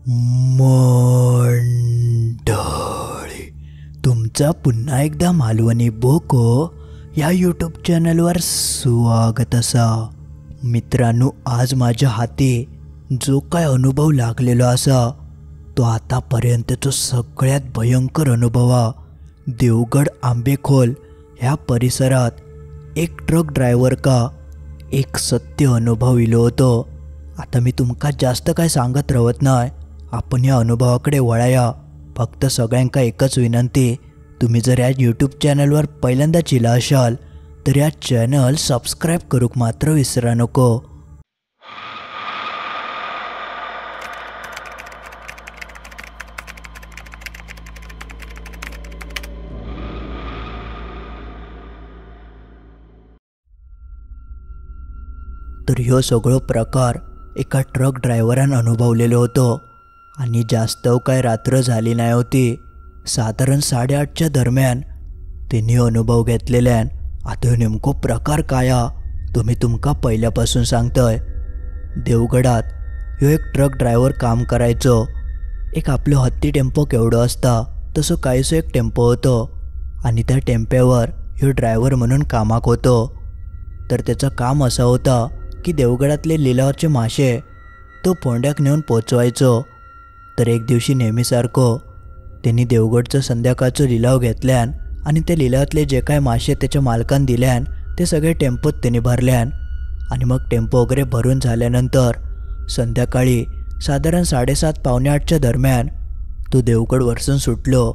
मंडळी, तुमचा पुन्हा एकदा मालवणी बोको या यूट्यूब चॅनलवर स्वागत असा. मित्रांनो, आज माझ्या हाती जो काय अनुभव लागलेला असा तो आतापर्यंतचा सगळ्यात भयंकर अनुभव. देवगड आंबेखोल ह्या परिसरात एक ट्रक ड्रायव्हर का एक सत्य अनुभव इलो होतो. आता मी तुमका जास्त काय सांगत राहत नाही, आपण या अनुभवाकडे वळाया. फक्त सगळ्यांका एकच विनंती, तुम्ही जर या यूट्यूब चॅनलवर पहिल्यांदाच इला असाल तर या चॅनल सबस्क्राईब करूक मात्र विसरा नको. तर ह्यो सगळो प्रकार एका ट्रक ड्रायव्हरान अनुभवलेलो होतो आणि जास्त काय रात्र झाली नाही होती. साधारण 8:30च्या दरम्यान त्यांनी अनुभव घेतलेल्यान. आता नेमको प्रकार काय तो मी तुमका पहिल्यापासून सांगतोय. देवगडात ह्यो एक ट्रक ड्रायव्हर काम करायचो. एक आपलं हत्ती टेम्पो केवढं असता तसं काहीसो एक टेम्पो होतो आणि त्या टेम्प्यावर ह्यो ड्रायव्हर म्हणून कामाक होतो. तर त्याचं काम असं होतं की देवगडातले लिलावाचे मासे तो पोंड्याक नेऊन पोचवायचो. तर एक दिवशी नेहमीसारखं त्यांनी देवगडचं संध्याकाळचं लिलाव घेतल्यान आणि त्या लिलावातले जे काय मासे त्याच्या मालकान दिल्यान ते सगळे टेम्पोत त्यांनी भरल्यान. आणि मग टेम्पो वगैरे भरून झाल्यानंतर संध्याकाळी साधारण 7:30 पावणे 8च्या दरम्यान तो देवगड वरसून सुटलो.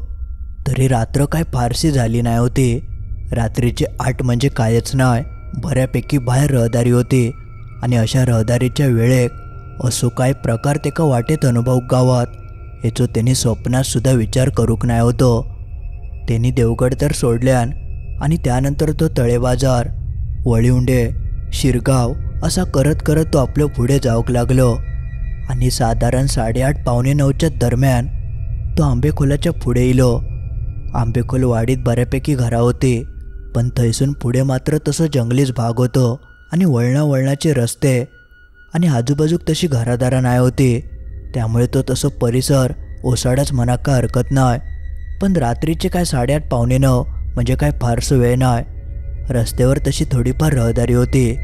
तरी रात्र काय फारशी झाली नाही होती. रात्रीचे 8 म्हणजे कायच नाही, बऱ्यापैकी बाहेर रहदारी होती. आणि अशा रहदारीच्या वेळेक असो काय प्रकार तेका वाटेत अनुभव गावात हेचो त्यांनी स्वप्नात सुद्धा विचार करूक नाही होतो. त्यांनी देवगड तर सोडल्यान आणि त्यानंतर तो तळे बाजार, वळिवंडे, शिरगाव असा करत करत तो आपलं पुढे जाऊक लागलो. आणि साधारण 8:30 पावणे 9च्या दरम्यान तो आंबेखोलाच्या पुढे इलो. आंबेखोल वाडीत बऱ्यापैकी घरा होती, पण थैसून पुढे मात्र तसं जंगलीच भाग होतो आणि वळणावळणाचे रस्ते आणि आजूबाजूक तशी घरादारा नाही होती. त्यामुळे तो तसं परिसर ओसाडाच म्हणा का हरकत नाही. पण रात्रीचे काय 8:30 पावणे 9 म्हणजे काय फारसं वेळ नाही. रस्त्यावर तशी थोडीफार रहदारी होती.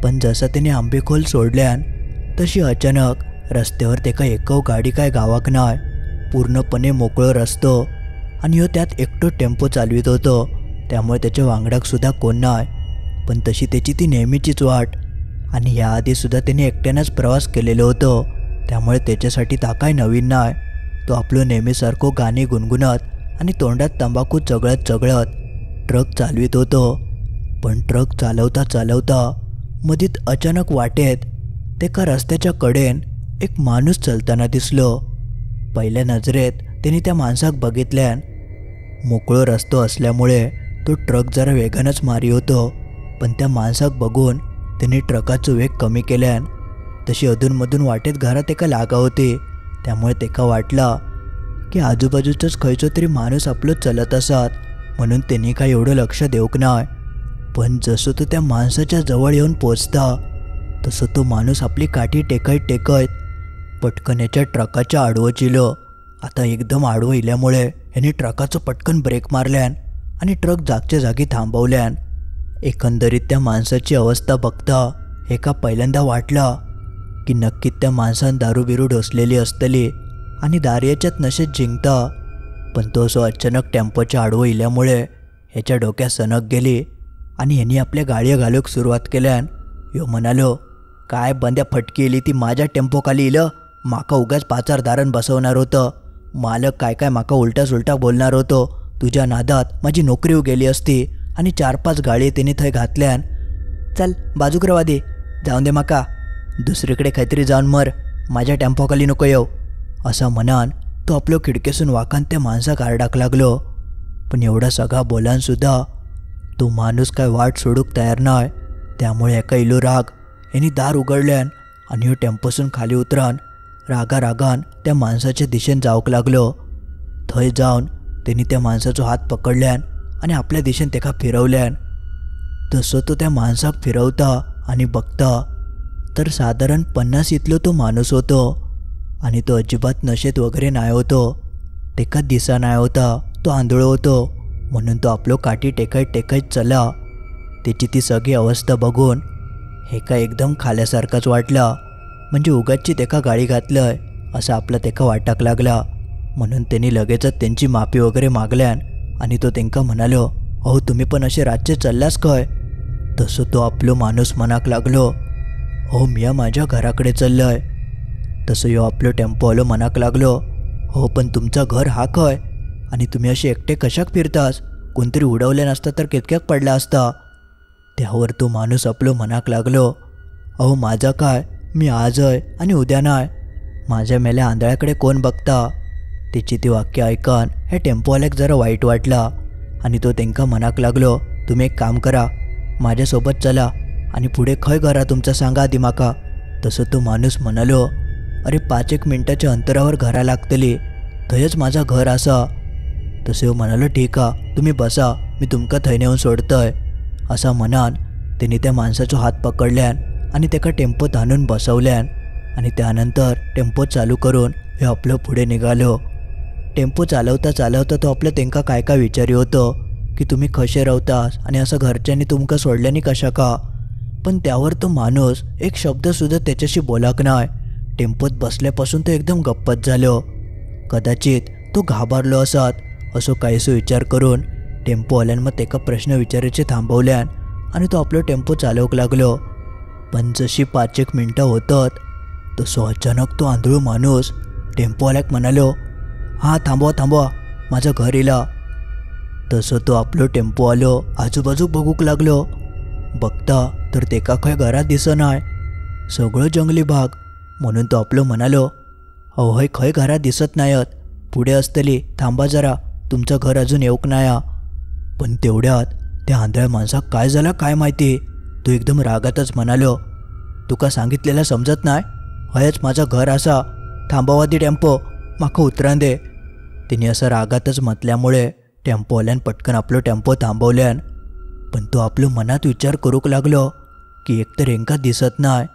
पण जसं त्याने आंबेखोल सोडल्यान तशी अचानक रस्त्यावर ते काय एकव गाडी काय गावाक नाही. पूर्णपणे मोकळं रस्तो आणि ह्यो त्यात एकटो टेम्पो चालवित होतो. त्यामुळे त्याच्या वांगडाक सुद्धा कोण नाही. पण तशी त्याची ती नेहमीचीच वाट. आणि याआधीसुद्धा त्याने एकट्यानंच प्रवास केलेलो होतो, त्यामुळे त्याच्यासाठी ता काय नवीन नाही. तो आपलं नेहमीसारखं गाणी गुणगुणत आणि तोंडात तंबाखू चगळत चगळत ट्रक चालवित होतो. पण ट्रक चालवता चालवता मधीत अचानक वाटेत ते का रस्त्याच्या कडेन एक माणूस चालताना दिसलो. पहिल्या नजरेत त्यांनी त्या माणसाक बघितल्यान. मोकळं रस्तो असल्यामुळे तो ट्रक जरा वेगानंच मारी होतो. पण त्या माणसाक बघून त्यांनी ट्रकाचं वेग कमी केल्यान. तशी अधूनमधून वाटेत घरात एका लागा होती, त्यामुळे तेका वाटला की आजूबाजूचंच खयचो तरी माणूस आपलं चलत असत, म्हणून त्यांनी काय एवढं लक्ष देऊक नाही. पण जसं तो त्या माणसाच्या जवळ येऊन पोचता तसं तो माणूस आपली काठी टेकत टेकत पटकन याच्या ट्रकाच्या आडवं चिलो. आता एकदम आडवं इल्यामुळे यांनी ट्रकाचं पटकन ब्रेक मारल्यान आणि ट्रक जागच्या जागी थांबवल्यान. एकंदरीत त्या माणसाची अवस्था बघता एका पहिल्यांदा वाटला की नक्कीच त्या माणसानं दारू बिरू ढोसलेली असतली आणि दार्याच्यात नशेत जिंकता. पण तो असं अचानक टेम्पोच्या आडवं इल्यामुळे ह्याच्या डोक्यात सनक गेली आणि ह्यांनी आपल्या गाड्या घालूक सुरुवात केल्यान. ह्यो म्हणालो, काय बंद्या फटकी इली ती माझ्या टेम्पोखाली इलं. माका उगाच पाचार दारण बसवणार होतं. मालक काय काय माका उलटा सुलटा बोलणार होतो. तुझ्या नादात माझी नोकरी गेली असती आणि 4-5 गाडी त्यांनी थंय घातल्यान. चल बाजूक रवादी, जाऊन दे माका, दुसरीकडे काहीतरी जाऊन मर, माझ्या टेम्पोखाली नको येऊ. असा म्हणान तो आपलं खिडकीसून वाकान त्या माणसाक आरडाक लागलो. पण एवढा सगळा बोलानसुद्धा तो माणूस काय वाट सोडूक तयार नाही. त्यामुळे एका इलो राग यांनी दार उघडल्यान आणि ह्यो टेम्पोसून खाली उतरान रागान त्या माणसाच्या दिशेने जाऊक लागलो. थंय जाऊन त्यांनी त्या माणसाचो हात पकडल्यान आणि आपल्या दिशेने तेका फिरवल्यान. तसं तो त्या माणसाक फिरवता आणि बघता तर साधारण 50 इतलो तो माणूस होतो. आणि तो अजिबात नशेत वगैरे नाही होतो. तेका दिसा नाही होता तो आंधळो होतो, म्हणून तो आपलो काठी टेकत चला. त्याची ती सगळी अवस्था बघून हेका एकदम खाल्यासारखाच वाटला. म्हणजे उगाचची तेका गाळी घातलंय असं आपलं तेका वाटाक लागला. म्हणून त्यांनी लगेचच त्यांची माफी वगैरे मागल्यान आणि तो तेंका म्हणालो, अहो तुम्ही पण असे रातचे चल्लास काय? तसं तो आपलो माणूस मनाक लागलो, हो मिया माझ्या घराकडे चाललंय. तसं यो आपलो टेम्पोवालो मनाक लागलो, हो पण तुमचं घर हा काय आणि तुम्ही असे एकटे कशाक फिरतास? कोणतरी उडवले नसता तर कितक्याक पडला असता. त्यावर तो माणूस आपलो मनाक लागलो, अहो माझा काय, मी आज आहे आणि उद्या नाही. माझ्या मेल्या आंधळ्याकडे कोण बघता? त्याची ती वाक्य ऐकून हे टेम्पोवाल्याक जरा वाईट वाटला आणि तो तेंका मनाक लागलो, तुम्ही एक काम करा, माझ्यासोबत चला आणि पुढे खंय घरा तुमचं सांगा आधी माका. तसं तो माणूस म्हणालो, अरे 5-1 मिनटाच्या अंतरावर घरा लागतली, थंयच माझा घर असा. तसे म्हणालो, ठीक आ, तुम्ही बसा, मी तुमका थंय नेऊन सोडतय. असा म्हणान त्यांनी त्या माणसाचो हात पकडल्यान आणि त्याका टेम्पोत आणून बसवल्यान आणि त्यानंतर टेम्पो चालू करून हे आपलं पुढे निघालो. टेम्पो चालवता तो आपलं तेंका काय काय विचारी होतो की तुम्ही कसे रावतास आणि असं घरच्यांनी तुमका सोडल्यानी कशा का. पण त्यावर तो माणूस एक शब्दसुद्धा त्याच्याशी बोलाक नाही. टेम्पोत बसल्यापासून तो एकदम गप्पच झालो. कदाचित तो घाबरलो असत असो काहीसो विचार करून टेम्पोवाल्यान मग तेका प्रश्न विचारायचे थांबवल्यान आणि तो आपलो टेम्पो चालवक लागलो. पण जशी 5-1 मिनटं होतात तसो अचानक तो आंधळो माणूस टेम्पोवाल्याक म्हणालो, हां थांबवा, माझं घर इला. तसं तो आपलो टेम्पोवालो आजूबाजूक बघूक लागलो. बघता तर तेका खंय घरात दिसनाय, सगळं जंगली भाग. म्हणून तो आपलो म्हणालो, अहो हय खंय घरात दिसत नाहीत, पुढे असतली, थांबा जरा, तुमचं घर अजून येऊक नाया. पण तेवढ्यात त्या आंधळ्या माणसाक काय झालं काय माहिती, तो एकदम रागातच म्हणालो, तुका सांगितलेलं समजत नाही, हयच माझं घर असा, थांबावा दी टेम्पो, माका उतरान दे. तिने असं रागातच म्हटल्यामुळे टेम्पोवाल्यान पटकन आपलो टेम्पो थांबवल्यान. पण तो आपलो मनात विचार करूक लागलो की एकतर हेंका दिसत नाही,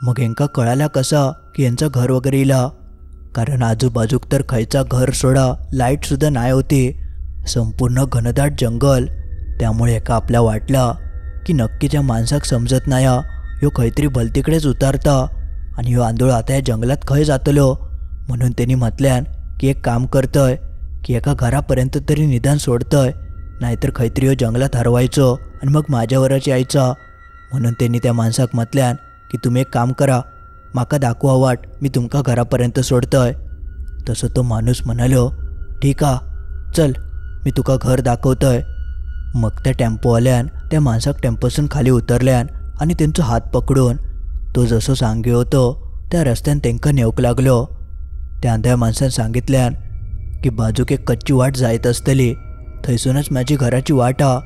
मग हेंका कळाला कसा की यांचं घर वगैरे इला. कारण आजूबाजूक तर खयचा घर सोडा लाईटसुद्धा नाही होती, संपूर्ण घनदाट जंगल. त्यामुळे एका आपल्या वाटला की नक्कीच्या माणसाक समजत नाही ह्यो खैतरी भलतीकडेच उतारता आणि ह्यो आंधळो आता या जंगलात खंय जातलो. म्हणून त्यांनी म्हटल्यान की एक काम करतय की एका घरापर्यंत तरी निदान सोडतय, नाहीतर खैतरी ह्यो जंगलात हरवायचो आणि मग माझ्यावरच यायचा. म्हणून त्यांनी त्या माणसाक म्हटल्यान की तुम्ही एक काम करा, माका दाखवा वाट, मी तुमका घरापर्यंत सोडतय. तसं तो माणूस म्हणालो, ठीक आ, चल मी तुका घर दाखवतय. मग त्या टेम्पोवाल्यान त्या माणसाक टेम्पोसून खाली उतरल्यान आणि त्यांचो हात पकडून तो जसो सांगे होतो त्या रस्त्यान तेंका नेऊक लागलो. त्या आंधळ्या माणसान सांगितल्यान की बाजूक एक कच्ची वाट जायत असतली, थंयसूनच माझी घराची वाट हा.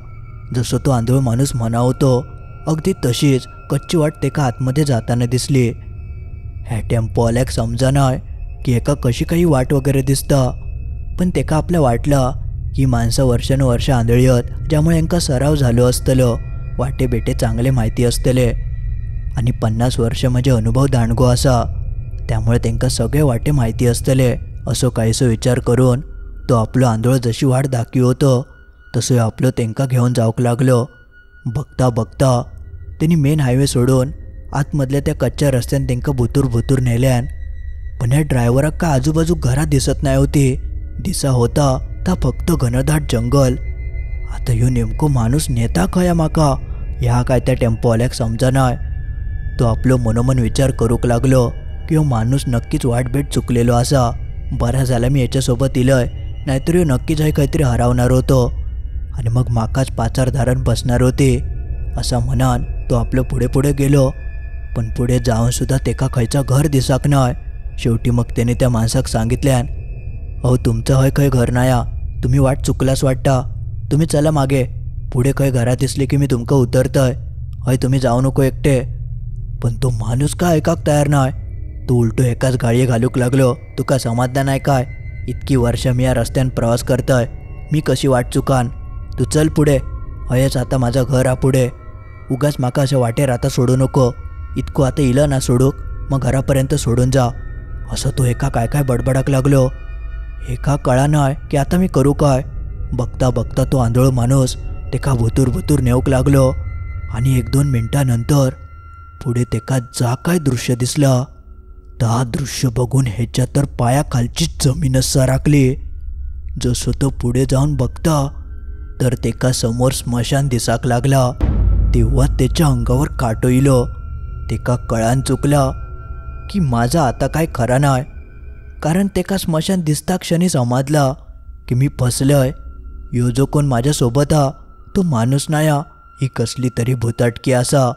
जसो तो आंधळो माणूस म्हणा होतो अगदी तशीच कच्ची वाट तेका आतमध्ये जाताना दिसली. ह्या टेम्पोवाल्याक समजना की एका कशी काही वाट वगैरे दिसता. पण तेका आपल्या वाटला की माणसं वर्षानुवर्ष आंधळी आहेत, ज्यामुळे यांका सराव झालो असतलो, वाटे बेटे चांगले माहिती असतले आणि 50 वर्ष म्हणजे अनुभव दांडगो असा, त्यामुळे त्यांका सगळे वाटे माहिती असतले. असो काहीसो विचार करून तो आपलो आंधळो जशी वाट दाखवी होतो तसो आपलो तेंका घेऊन जाऊक लागलो. बघता बघता त्यांनी मेन हायवे सोडून आतमधल्या त्या कच्च्या रस्त्यान तेंका भुतूर नेल्यान. पण ह्या ड्रायव्हराक का आजूबाजू घरात दिसत नाही होती, दिसा होता ता फक्त घनदाट जंगल. आता ह्यो नेमको माणूस नेता खया माका, ह्या काय त्या टेम्पोवाल्याक समजना. तो आपलो मनोमन विचार करूक लागलो की ह्यो माणूस नक्कीच वाटबेट चुकलेलो असा. बरा झाला मी याच्यासोबत इलय, नाहीतर ह्यो नक्कीच हे काहीतरी हरवणार होतो आणि मग माकाच पाचार धारण बसणार होते. असा म्हणान तो आपलं पुढे गेलो. पण पुढे जाऊन सुद्धा तेका खयचा घर दिसाक नाय. शेवटी मग त्याने त्या माणसाक सांगितल्यान, अहो तुमचं हय खंय घर नाया, तुम्ही वाट चुकलास वाटता, तुम्ही चला मागे, पुढे खंय घरात दिसली की मी तुमका उतरतय, हय तुम्ही जाऊ नको एकटे. पण तो माणूस का ऐकाक तयार नाय. तो उलटो एकाच गाळये घालूक लागलो, तुका समाधान नाही काय, इतकी वर्ष मी या रस्त्यान प्रवास करतय, मी कशी वाट चुकान, तू चल पुढे, हयच आता माझं घर हा पुढे, उगाच माका अशा वाटेर आता सोडू नको, इतको आता इलं ना सोडूक, मग घरापर्यंत सोडून जा, असं तो एका काय काय बडबडाक लागलो. एका कळा नाही की आता मी करू काय. बघता बघता तो आंधळो माणूस तेका भुतूर भुतूर नेऊक लागलो. आणि 1-2 मिनटानंतर पुढे तेका जा काय दृश्य दिसला ता दृश्य बघून ह्याच्या तर पायाखालची जमीनच सराकली. जसं तो पुढे जाऊन बघता तर तेका समोर स्मशान दिसाक लागला. तेव्हा त्याच्या अंगावर काटो इलो. तेका कळान चुकला की माझा आता काय खरा नाही. कारण तेका स्मशान दिसता क्षणी समजला की मी फसलोय. ह्यो जो कोण माझ्यासोबत हा तो माणूस नाही, ही कसली तरी भुताटकी असा.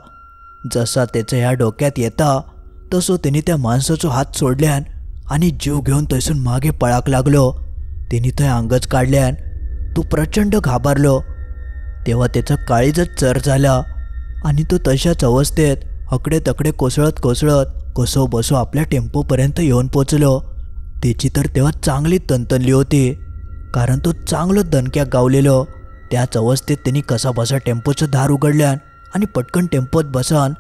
जसा त्याच्या ह्या डोक्यात येता तसो त्याने त्या माणसाचो हात सोडल्यान आणि जीव घेऊन थंयसून मागे पळाक लागलो. त्याने थंय अंगच काढल्यान तो प्रचंड घाबरलो. तेव्हा त्याचा काळीजच चर झाला आणि तो तशाच अवस्थेत हकडे तकडे कोसळत कोसळत कसो बसो आपल्या टेम्पोपर्यंत येऊन पोचलो. त्याची तर तेव्हा चांगली तणतणली होती, कारण तो चांगलं दणक्याक गावलेलो. त्याच अवस्थेत त्यांनी कसा बसा टेम्पोचं दार उघडल्यान आणि पटकन टेम्पोत बसान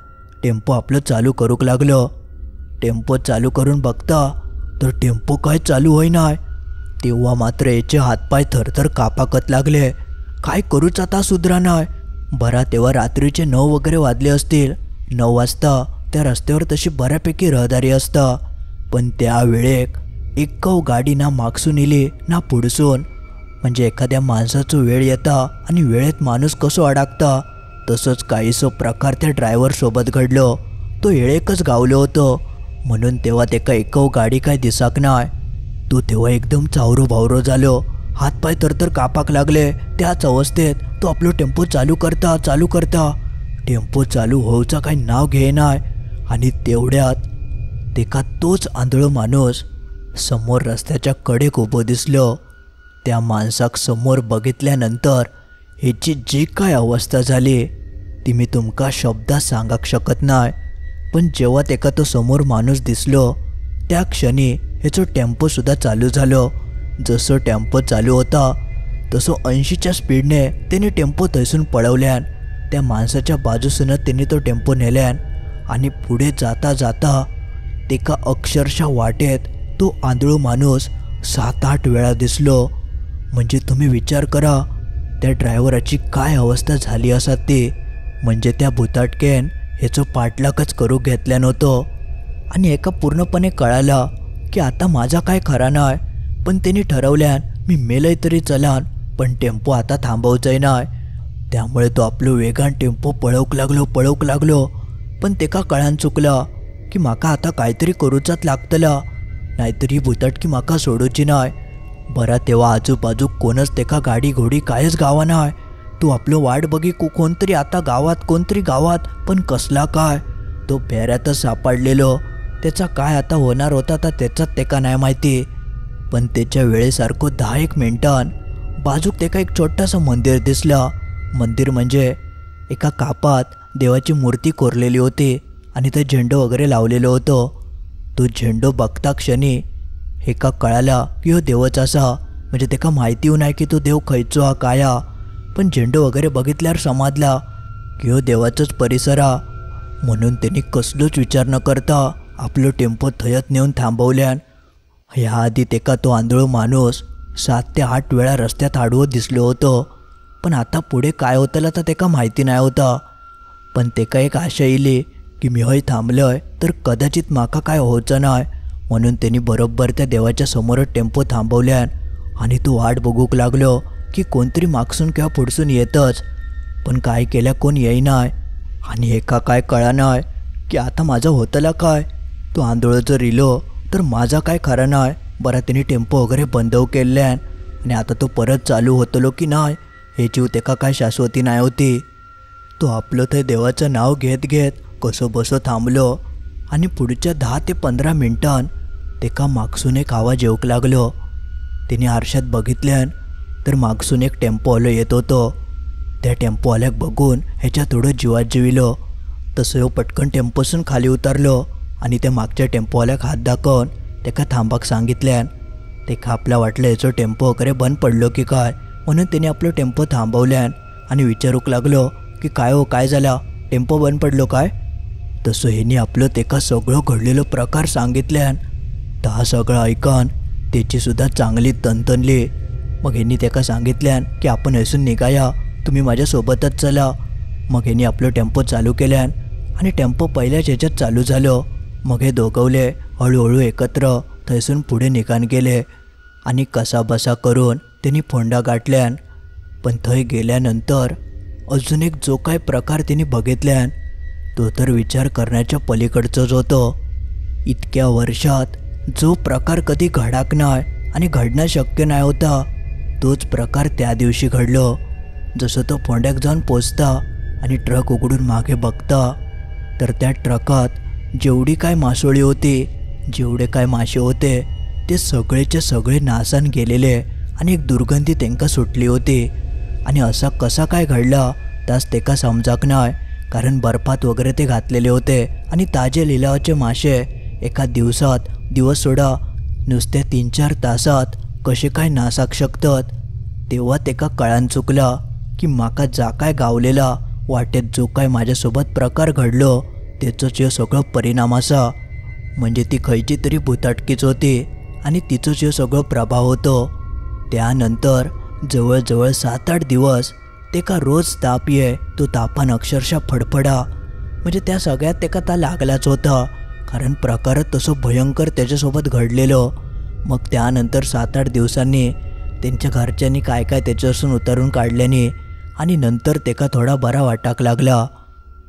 टेम्पो आपलं चालू करूक लागलो. टेम्पो चालू करून बघता तर टेम्पो काय चालू होईनाय. तेव्हा मात्र याचे हातपाय थरथर कापाकत लागले. काय करूच आता सुधरा नाही. बरा तेव्हा रात्रीचे 9 वगैरे वाजले असतील. 9 वाजता त्या रस्त्यावर तशी बऱ्यापैकी रहदारी असता, पण त्या वेळेक एक गाडी ना मागसून इली ना पुढसून. म्हणजे एखाद्या माणसाचो वेळ येता आणि वेळेत माणूस कसो अडकता तसंच काहीसो प्रकार त्या ड्रायव्हर सोबत घडलो. तो येळेकच गावलो होतो म्हणून तेव्हा तेका एकव गाडी काय दिसाक नाय. तो तेव्हा एकदम चावरो भावरो झालो. हातपाय तर कापाक लागले. त्याच अवस्थेत तो आपलो टेम्पो चालू करता टेम्पो चालू होऊचा काही नाव घेनाय. आणि तेवढ्यात तेका तोच आंधळो माणूस समोर रस्त्याच्या कडेक उभो दिसलो. त्या माणसाक समोर बघितल्यानंतर ह्याची जी काय अवस्था झाली ती मी तुमका शब्दात सांगाक शकत नाही. पण जेव्हा तेका तो समोर माणूस दिसलो त्या क्षणी ह्याचो टेम्पोसुद्धा चालू झालो. जसं टेम्पो चालू होता तसं 80च्या स्पीडने त्याने टेम्पो थंयसून पळवल्यान. त्या माणसाच्या बाजूसून त्याने तो टेम्पो नेल्यान आणि पुढे जाता जाता तेका अक्षरशः वाटेत तो आंधळो माणूस 7-8 वेळा दिसलो. म्हणजे तुम्ही विचार करा त्या ड्रायव्हराची काय अवस्था झाली असा ते. म्हणजे त्या भुताटकेन ह्याचं पाठलागच करू घेतल्या नव्हतं. आणि एका पूर्णपणे कळाला की आता माझा काय खरा नाही. पण त्यांनी ठरवल्यान मी मेलय तरी चलान, पण टेम्पो आता थांबवचंय नाही. त्यामुळे तो आपलो वेगान टेम्पो पळवूक लागलो. पण तेका कळान चुकला की माका आता काहीतरी करूचाच लागतला, नाहीतरी भुताटकी माका सोडूची नाही. बरा तेव्हा आजूबाजू कोणच तेका गाडी घोडी कायच गावा नाही. तो आपलं वाट बघी कोणतरी आता कोणतरी गावात, पण कसला काय. तो फेऱ्यातच सापडलेलो. त्याचा काय आता होणार होता तर त्याचाच तेका नाही माहिती. पण त्याच्या वेळेसारखं 10-1 मिनिटान बाजूक तेका एक छोटंसं मंदिर दिसला. मंदिर म्हणजे एका कापात देवाची मूर्ती कोरलेली होती आणि ते झेंडो वगैरे लावलेलं होतं. तो झेंडो बघता क्षणी एका कळाला की हो देवच असा. म्हणजे तेका माहिती नाही की तो देव खयचो हा काय हा. पण झेंडो वगैरे बघितल्यावर समजला की हो देवाचंच परिसर हा. म्हणून त्यांनी कसलोच विचार न करता आपलं टेम्पो थयत नेऊन थांबवल्यान. ह्याआधी तेका तो आंधळो माणूस 7 ते 8 वेळा रस्त्यात आडवं दिसलो होतं. पण आता पुढे काय होतलं तर तेका माहिती नाही होता. पण तेका एक आशा इली की मी हय थांबलोय तर कदाचित माका काय होचं नाही. म्हणून त्यांनी बरोबर त्या देवाच्या समोरच टेम्पो थांबवल्यान आणि तो वाट बघूक लागलो की कोणतरी मागसून किंवा पुढसून येतच. पण काय केल्या कोण येईनाय. आणि एका काय कळा नाही की आता माझं होतला काय. तो आंधळं जर इलो तर माझा काय खरा नाही. बरा त्यांनी टेम्पो वगैरे बंदव केल्यान आणि आता तो परत चालू होतलो की नाही ह्याची तेका काय शाश्वती नाही होती. तो आपलं ते देवाचं नाव घेत घेत कसो बसो थांबलो. आणि पुढच्या 10 ते 15 मिनिटान तेका मागसून एक आवाज येऊक लागलो. त्याने आरशात बघितल्यान तर मागसून एक टेम्पोवालो येत होतो. त्या टेम्पोवाल्याक बघून ह्याच्या थोडं जीवात जिविलो. तसं ह्यो पटकन टेम्पोसून खाली उतरलो आणि त्या मागच्या टेम्पोवाल्याक हात दाखवून तेका थांबाक सांगितल्यान. तेका आपल्या वाटलं ह्याचो टेम्पो वगैरे बंद पडलो की काय. म्हणून त्याने आपलं टेम्पो थांबवल्यान आणि विचारूक लागलो की काय हो काय झाला, टेम्पो बंद पडलो काय. तसं ह्याने आपलं तेका सगळं घडलेलं प्रकार सांगितल्यान ता सगळं ऐकून त्याची सुद्धा चांगली तणतणली. मग ह्यांनी त्याका सांगितल्यान की आपण हसून निघाया, तुम्ही माझ्यासोबतच चला. मग ह्यांनी आपलं टेम्पो चालू केल्यान आणि टेम्पो पहिल्याच ह्याच्यात चालू झालं. मग हे दोघवले हळूहळू एकत्र थंयसून पुढे निघान गेले आणि कसाबसा करून त्यांनी फोंडा गाठल्यान. पण थंय गेल्यानंतर अजून एक जो काय प्रकार त्यांनी बघितल्यान तो तर विचार करण्याच्या पलीकडचंच होतं. इतक्या वर्षात जो प्रकार कधी घडाक नाही आणि घडणं शक्य नाही होता तोच प्रकार त्या दिवशी घडलं. जसं तो फोंड्याक जाऊन पोचता आणि ट्रक उघडून मागे बघता तर त्या ट्रकात जेवढी काय मासोळी होती, जेवढे काय मासे होते ते सगळेचे सगळे नासान गेलेले आणि एक दुर्गंधी त्यांका सुटली होती. आणि असा कसा काय घडला तास तेका समजाक नाही, कारण बर्फात वगैरे ते घातलेले होते आणि ताजे लिलावाचे मासे एका दिवसात दिवस सोडा नुसत्या 3-4 तासात कसे काय नासाक शकतात. तेव्हा तेका कळान चुकला की माका जा काय गावलेला वाटेत जो काय माझ्यासोबत प्रकार घडलो त्याचंच हे सगळं परिणाम असा. म्हणजे ती खयची तरी भुताटकीच होती आणि तिचंच हे सगळं प्रभाव होतो. त्यानंतर जवळजवळ 7-8 दिवस तेका रोज ताप ये. तो तापान अक्षरशः फडफडा. म्हणजे त्या सगळ्यात तेका ता लागलाच होता, कारण प्रकारच तसं भयंकर त्याच्यासोबत घडलेलं. मग त्यानंतर 7-8 दिवसांनी त्यांच्या घरच्यांनी काय काय त्याच्यापासून उतरून काढल्याने आणि नंतर तेका थोडा बरा वाटाक लागला.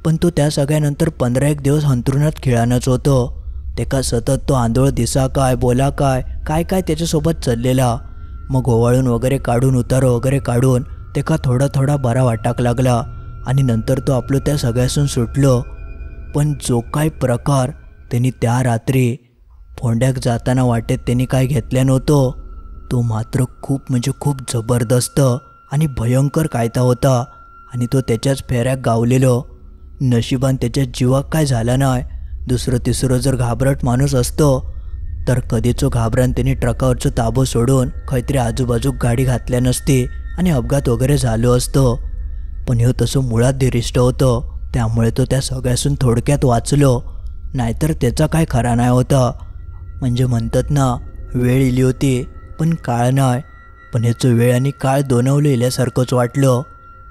पण तो त्या सगळ्यानंतर 15-1 दिवस अंथरुणात खिळानच होतो. तेका सतत तो आंधळ दिसा काय बोला काय काय काय त्याच्यासोबत चाललेला. मग ओवाळून वगैरे काढून उतारो वगैरे काढून तेका थोडा थोडा बरा वाटाक लागला आणि नंतर तो आपलं त्या सगळ्यासून सुटलो. पण जो काय प्रकार त्यांनी त्या रात्री फोंड्याक जाताना वाटेत त्यांनी काय घेतल्या नव्हतो तो मात्र खूप म्हणजे खूप जबरदस्त आणि भयंकर कायदा होता. आणि तो त्याच्याच फेऱ्याक गावलेलो. नशिबान त्याच्या जीवाक काय झाला नाही. दुसरं तिसरं जर घाबरट माणूस असतो तर कधीचो घाबरान त्यांनी ट्रकावरचो ताबो सोडून खैतरी आजूबाजूक गाडी घातल्या नसती आणि अपघात वगैरे झालो असतो. पण ह्यो तसं मुळात धीरिष्ट होतो, त्यामुळे तो त्या सगळ्यासून थोडक्यात वाचलो. नाहीतर त्याचा काय खरा नाही होता. म्हणजे म्हणतात ना, वेळ इली होती पण काळ नाही. पण ह्याचं वेळ आणि काळ दोनवलं इल्यासारखंच वाटलं.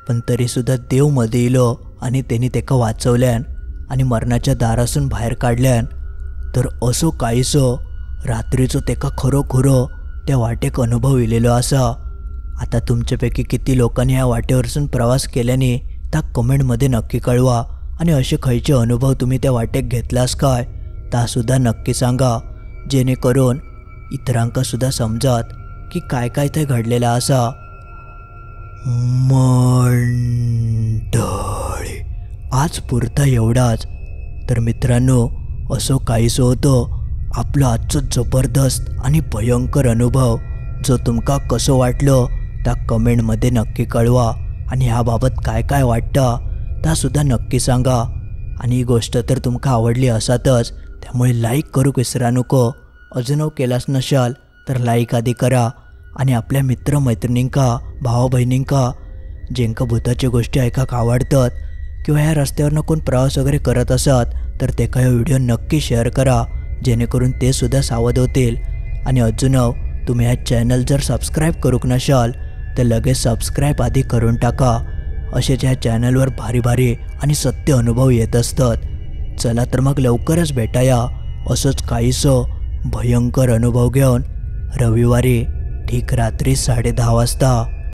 पण तरीसुद्धा देव मध्ये इलो आणि त्यांनी तेका वाचवल्यान आणि मरणाच्या दारासून बाहेर काढल्यान. तर असो काहीसो रात्रीचो तेका खरोखरो त्या वाटेक अनुभव इलेलो असा. आता तुमच्यापैकी किती लोकांनी या वाटेवरसून प्रवास केल्याने त्या कमेंटमध्ये नक्की कळवा. आणि असे खयचे अनुभव तुम्ही त्या वाटेक घेतलास काय तासुद्धा नक्की सांगा, जेणेकरून इतरांका सुद्धा समजात की काय काय ते घडलेलं असा. मंडळी आज पुरता एवढाच. तर मित्रांनो, असो काहीसो होतो आपलं आजचं जबरदस्त आणि भयंकर अनुभव. जो तुमका कसं वाटलं त्या कमेंटमध्ये नक्की कळवा. आणि ह्याबाबत काय काय वाटतं त्यासुद्धा नक्की सांगा. आणि ही गोष्ट तर तुमका आवडली असातच, त्यामुळे लाईक करूक विसरा नको. अजून केलाच नशाल तर लाईक आधी करा. आणि आपल्या मित्रमैत्रिणींका भावा बहिणींका ज्यांका भूताची गोष्टी ऐकाक आवडतात किंवा ह्या रस्त्यावरनं कोण प्रवास वगैरे करत असत तर ते काही व्हिडिओ नक्की शेअर करा, जेणेकरून ते सुद्धा सावध होतील. आणि अजून तुम्ही ह्या चॅनल जर सबस्क्राईब करूक नशाल तर लगेच सबस्क्राईब आधी करून टाका. असेच ह्या चॅनलवर भारी भारी आणि सत्य अनुभव येत असतात. चला तर मग लवकरच भेटाया असंच काहीसं भयंकर अनुभव घेऊन रविवारी ठीक रात्री 10:30 वाजता.